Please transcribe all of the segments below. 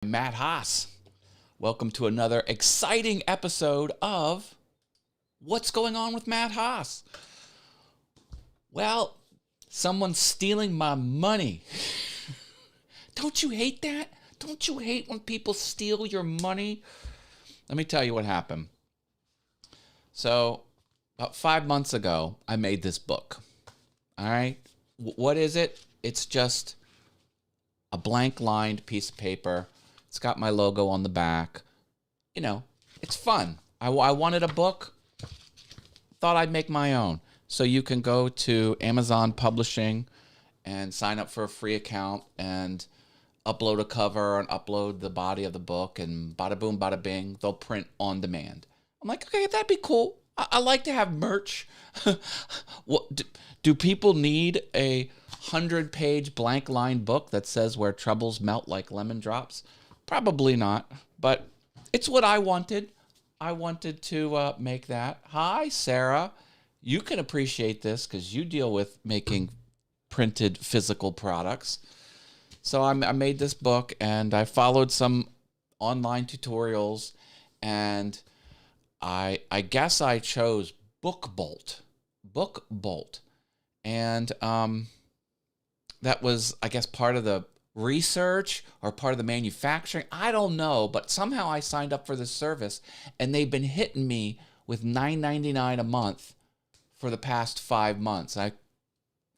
Matt Haas. Welcome to another exciting episode of What's Going On with Matt Haas? Well, someone's stealing my money. Don't you hate that? Don't you hate when people steal your money? Let me tell you what happened. So, about 5 months ago, I made this book. All right? What is it? It's just a blank lined piece of paper. It's got my logo on the back. You know, it's fun. I wanted a book. Thought I'd make my own. So you can go to Amazon Publishing and sign up for a free account and upload a cover and upload the body of the book, and bada boom, bada bing, they'll print on demand. I'm like, okay, that'd be cool. I like to have merch. What do people need a 100-page blank line book that says where troubles melt like lemon drops? Probably not, but it's what I wanted. I wanted to make that. Hi, Sarah. You can appreciate this because you deal with making printed physical products. So I made this book, and I followed some online tutorials, and I guess I chose BookBolt. BookBolt. And that was, I guess, part of the research or part of the manufacturing. I don't know, but somehow I signed up for this service, and they've been hitting me with $9.99 a month for the past 5 months. I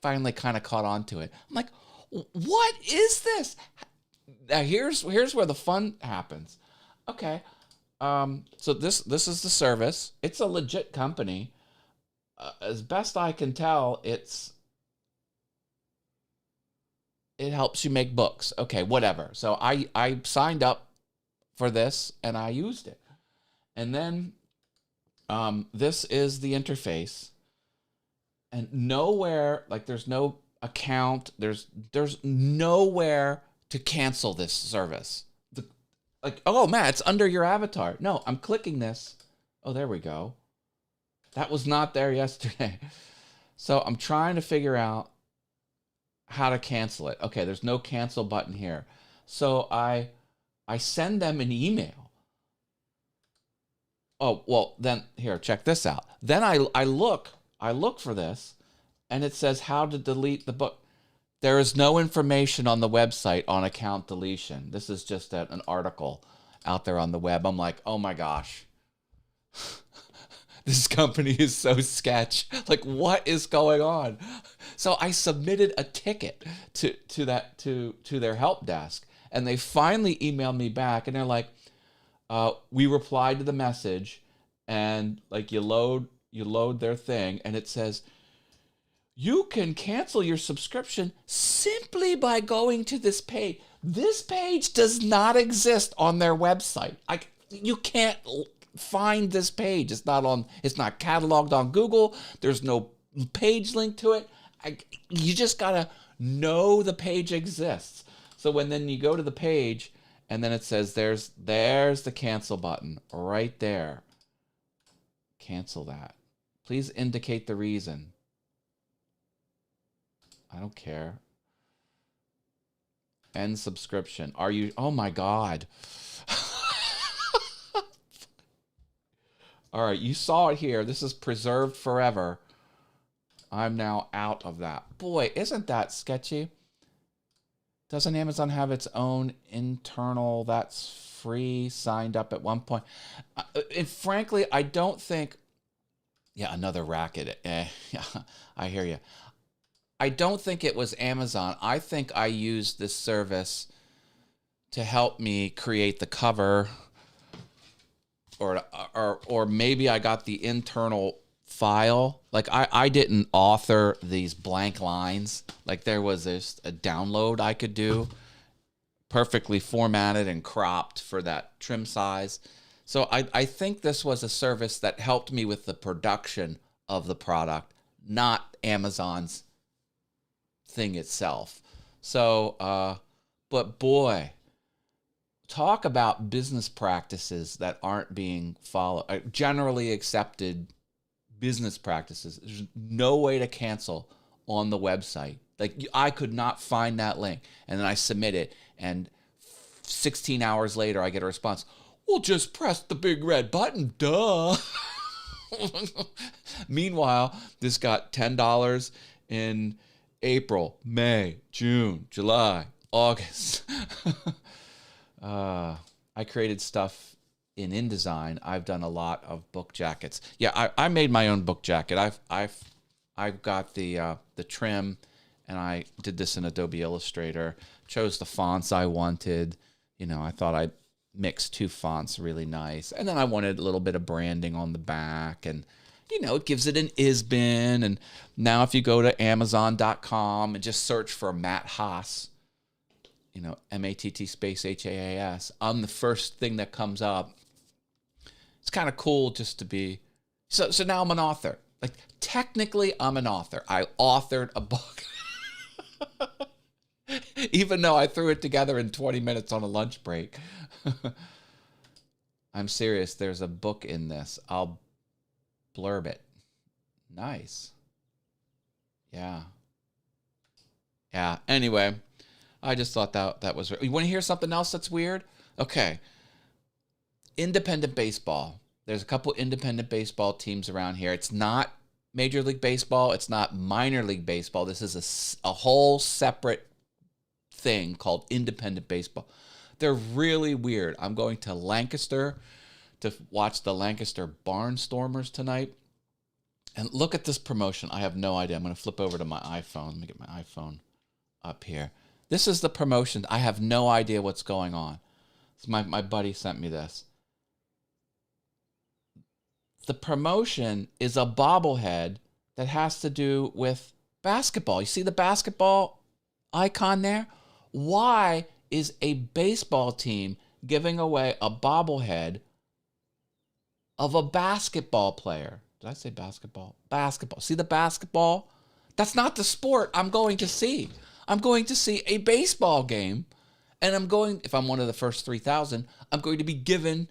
finally kind of caught on to it. I'm like, what is this? Now here's where the fun happens. Okay, so this is the service. It's a legit company. As best I can tell, it helps you make books. Okay, whatever. So I signed up for this and I used it. And then this is the interface. And nowhere, like there's no account, there's nowhere to cancel this service. Oh man, it's under your avatar. No, I'm clicking this. Oh, there we go. That was not there yesterday. So I'm trying to figure out how to cancel it. Okay, there's no cancel button here. So I send them an email. Oh, well, then here, check this out. Then I look for this, and it says how to delete the book. There is no information on the website on account deletion. This is just an article out there on the web. I'm like, oh my gosh. This company is so sketch. Like, what is going on? So I submitted a ticket to their help desk, and they finally emailed me back, and they're like, we replied to the message, and like you load their thing, and it says, you can cancel your subscription simply by going to this page. This page does not exist on their website. You can't find this page. It's not cataloged on Google. There's no page link to it. You just gotta know the page exists. So then you go to the page, and then it says there's the cancel button right there. Cancel that. Please indicate the reason. I don't care. End subscription. Oh my God. All right, you saw it here. This is preserved forever. I'm now out of that. Boy, isn't that sketchy? Doesn't Amazon have its own internal that's free, signed up at one point? And frankly, I don't think... Yeah, another racket. Yeah, I hear you. I don't think it was Amazon. I think I used this service to help me create the cover, or maybe I got the internal file. Like I didn't author these blank lines. Like there was a download I could do, perfectly formatted and cropped for that trim size. So I think this was a service that helped me with the production of the product, not Amazon's thing itself. So, but boy, talk about business practices that aren't being followed. Generally accepted business practices. There's no way to cancel on the website. Like I could not find that link, and then I submit it, and 16 hours later, I get a response. Well, just press the big red button, duh. Meanwhile, this got $10 in April, May, June, July, August. I created stuff in InDesign. I've done a lot of book jackets. Yeah, I made my own book jacket. I've got the trim, and I did this in Adobe Illustrator. Chose the fonts I wanted. I thought I'd mix 2 fonts really nice, and then I wanted a little bit of branding on the back, and it gives it an ISBN. And now if you go to Amazon.com and just search for Matt Haas, MATT space HAAS, I'm the first thing that comes up. It's kind of cool just to be. So now I'm an author. Like, technically, I'm an author. I authored a book. Even though I threw it together in 20 minutes on a lunch break. I'm serious. There's a book in this. I'll blurb it. Nice. Yeah. Anyway, I just thought that was... You want to hear something else that's weird? Okay. Independent baseball. There's a couple independent baseball teams around here. It's not Major League Baseball. It's not minor league baseball. This is a whole separate thing called independent baseball. They're really weird. I'm going to Lancaster to watch the Lancaster Barnstormers tonight. And look at this promotion. I have no idea. I'm going to flip over to my iPhone. Let me get my iPhone up here. This is the promotion. I have no idea what's going on. So my buddy sent me this. The promotion is a bobblehead that has to do with basketball. You see the basketball icon there? Why is a baseball team giving away a bobblehead of a basketball player? Did I say basketball? Basketball. See the basketball? That's not the sport I'm going to see. I'm going to see a baseball game, and if I'm one of the first 3,000, I'm going to be given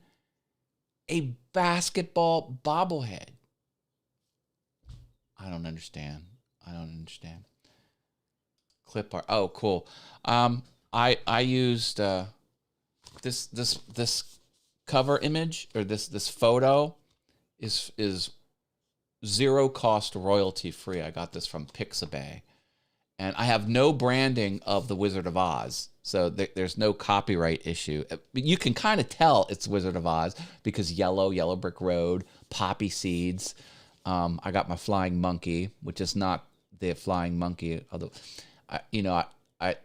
a basketball bobblehead. I don't understand. Clip art. Oh, cool. I used this cover image, or this photo is zero cost royalty free. I got this from Pixabay, and I have no branding of the Wizard of Oz, so there's no copyright issue. You can kind of tell it's Wizard of Oz because yellow brick road, poppy seeds. I got my flying monkey, which is not the flying monkey, although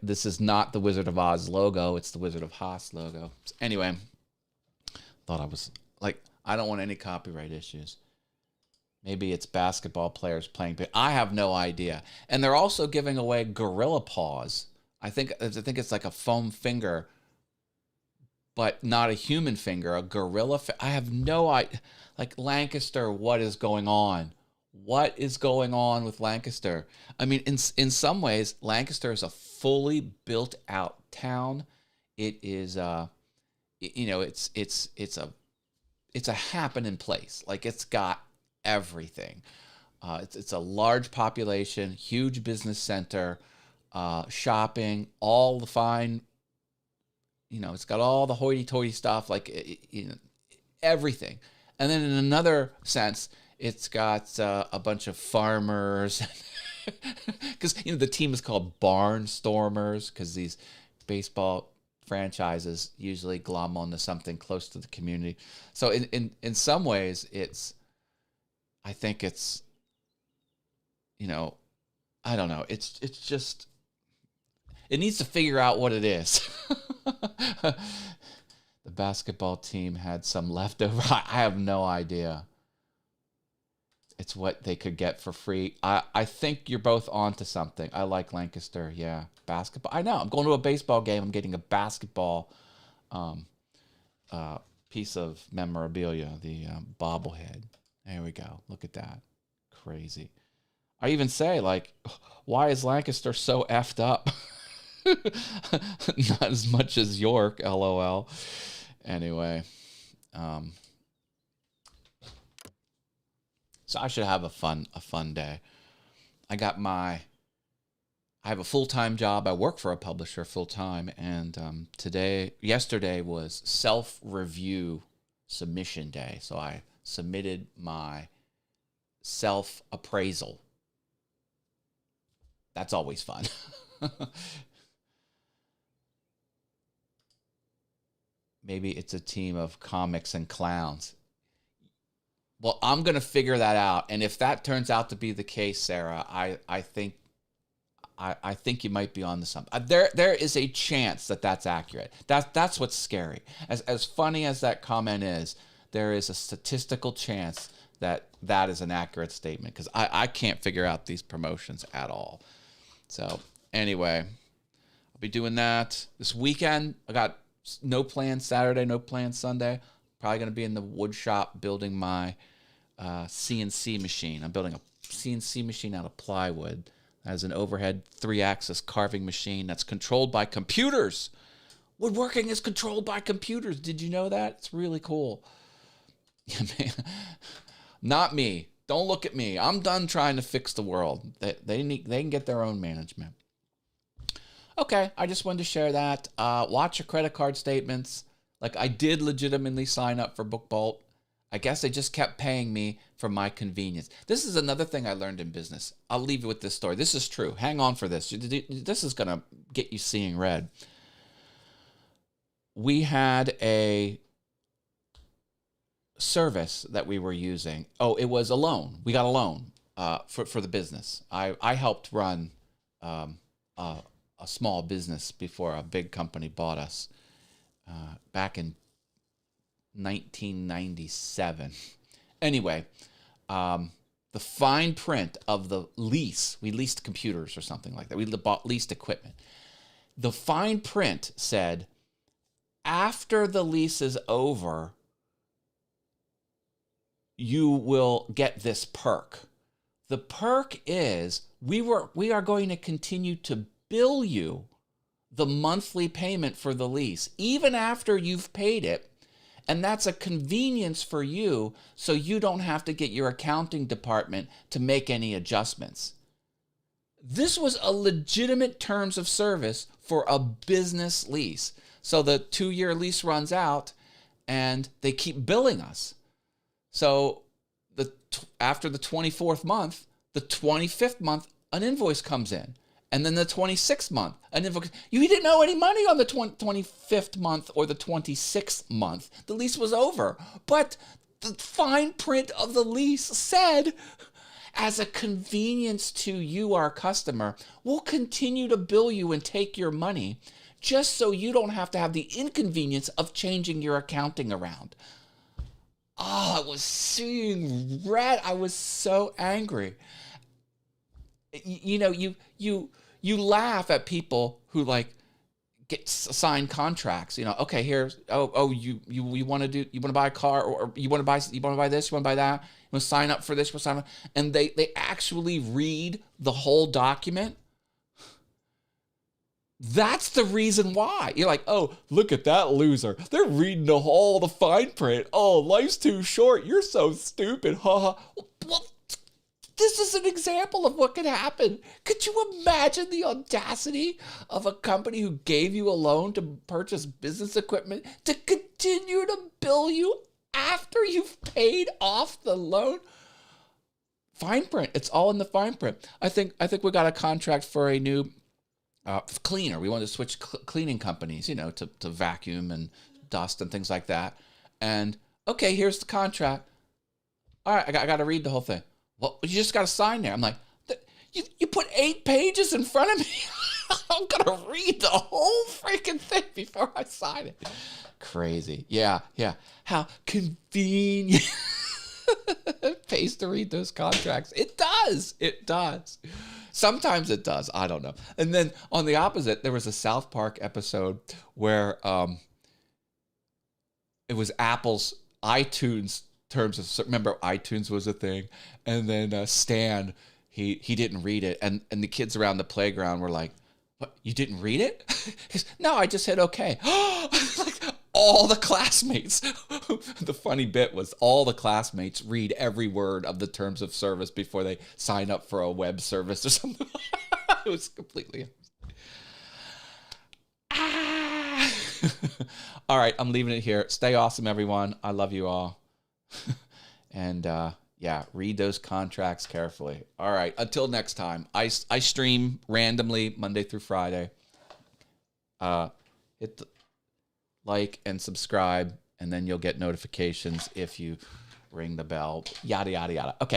this is not the Wizard of Oz logo. It's the Wizard of Haas logo. Anyway, thought I was like, I don't want any copyright issues. Maybe it's basketball players playing, but I have no idea. And they're also giving away Gorilla Paws. I think it's like a foam finger, but not a human finger, a gorilla. I have no idea. Like, Lancaster, what is going on? What is going on with Lancaster? I mean, in some ways, Lancaster is a fully built out town. It is, it's a happening place. Like, it's got everything. It's a large population, huge business center, shopping, all the fine. It's got all the hoity-toity stuff, like everything. And then in another sense, it's got a bunch of farmers, because the team is called Barnstormers, because these baseball franchises usually glom onto something close to the community. So in some ways, I think it's, I don't know. It's just, it needs to figure out what it is. The basketball team had some leftover. I have no idea. It's what they could get for free. I think you're both onto something. I like Lancaster. Yeah, basketball. I know. I'm going to a baseball game. I'm getting a basketball piece of memorabilia, the bobblehead. There we go. Look at that. Crazy. I even say, like, why is Lancaster so effed up? Not as much as York, LOL. Anyway, so I should have a fun day. I I have a full-time job. I work for a publisher full-time, and yesterday was self-review submission day. So I submitted my self-appraisal. That's always fun. Maybe it's a team of comics and clowns. Well, I'm going to figure that out. And if that turns out to be the case, Sarah, I think you might be on to something. There is a chance that that's accurate. That's what's scary. As funny as that comment is, there is a statistical chance that that is an accurate statement, because I can't figure out these promotions at all. So anyway, I'll be doing that this weekend. I got no plans Saturday, no plans Sunday. Probably going to be in the wood shop building my CNC machine. I'm building a CNC machine out of plywood. It has an overhead 3-axis carving machine that's controlled by computers. Woodworking is controlled by computers. Did you know that? It's really cool. Yeah, man. Not me. Don't look at me. I'm done trying to fix the world. They can get their own management. Okay, I just wanted to share that. Watch your credit card statements. Like, I did legitimately sign up for BookBolt. I guess they just kept paying me for my convenience. This is another thing I learned in business. I'll leave you with this story. This is true. Hang on for this. This is going to get you seeing red. We had a service that we were using. Oh, it was a loan. We got a loan for the business. I helped run a small business before a big company bought us back in 1997. Anyway, the fine print of the lease, we leased computers or something like that. We leased equipment. The fine print said, after the lease is over, you will get this perk. The perk is we are going to continue to bill you the monthly payment for the lease, even after you've paid it. And that's a convenience for you, so you don't have to get your accounting department to make any adjustments. This was a legitimate terms of service for a business lease. So the 2-year lease runs out and they keep billing us. So after the 24th month, the 25th month, an invoice comes in. And then the 26th month, an invoice. You didn't owe any money on the 25th month or the 26th month. The lease was over. But the fine print of the lease said, as a convenience to you, our customer, we'll continue to bill you and take your money just so you don't have to have the inconvenience of changing your accounting around. Oh, I was seeing red. I was so angry. You know, you laugh at people who like get signed contracts. You know, okay, here's you want to buy a car, or you want to buy this, you want to buy that. You want to sign up for this, you want to sign up, and they actually read the whole document. That's the reason why. You're like, oh, look at that loser. They're reading all the fine print. Oh, life's too short. You're so stupid. Ha ha. Well, this is an example of what could happen. Could you imagine the audacity of a company who gave you a loan to purchase business equipment to continue to bill you after you've paid off the loan? Fine print. It's all in the fine print. I think we got a contract for a new cleaner. We wanted to switch cleaning companies, you know, to vacuum and dust and things like that. And okay, here's the contract. All right, I got to read the whole thing. Well, you just got to sign there. I'm like, you put 8 pages in front of me. I'm going to read the whole freaking thing before I sign it. Crazy. Yeah. How convenient. It pays to read those contracts. It does. Sometimes it does. I don't know. And then on the opposite, there was a South Park episode where it was Apple's iTunes terms of, remember iTunes was a thing, and then Stan, he didn't read it, and the kids around the playground were like, what, you didn't read it? He goes, no, I just hit okay. Like all the classmates, the funny bit was all the classmates read every word of the terms of service before they sign up for a web service or something. It was completely. Ah! All right, I'm leaving it here. Stay awesome, everyone. I love you all. And yeah, read those contracts carefully. All right, until next time. I stream randomly Monday through Friday. Hit the like and subscribe, and then you'll get notifications if you ring the bell. Yada, yada, yada. Okay.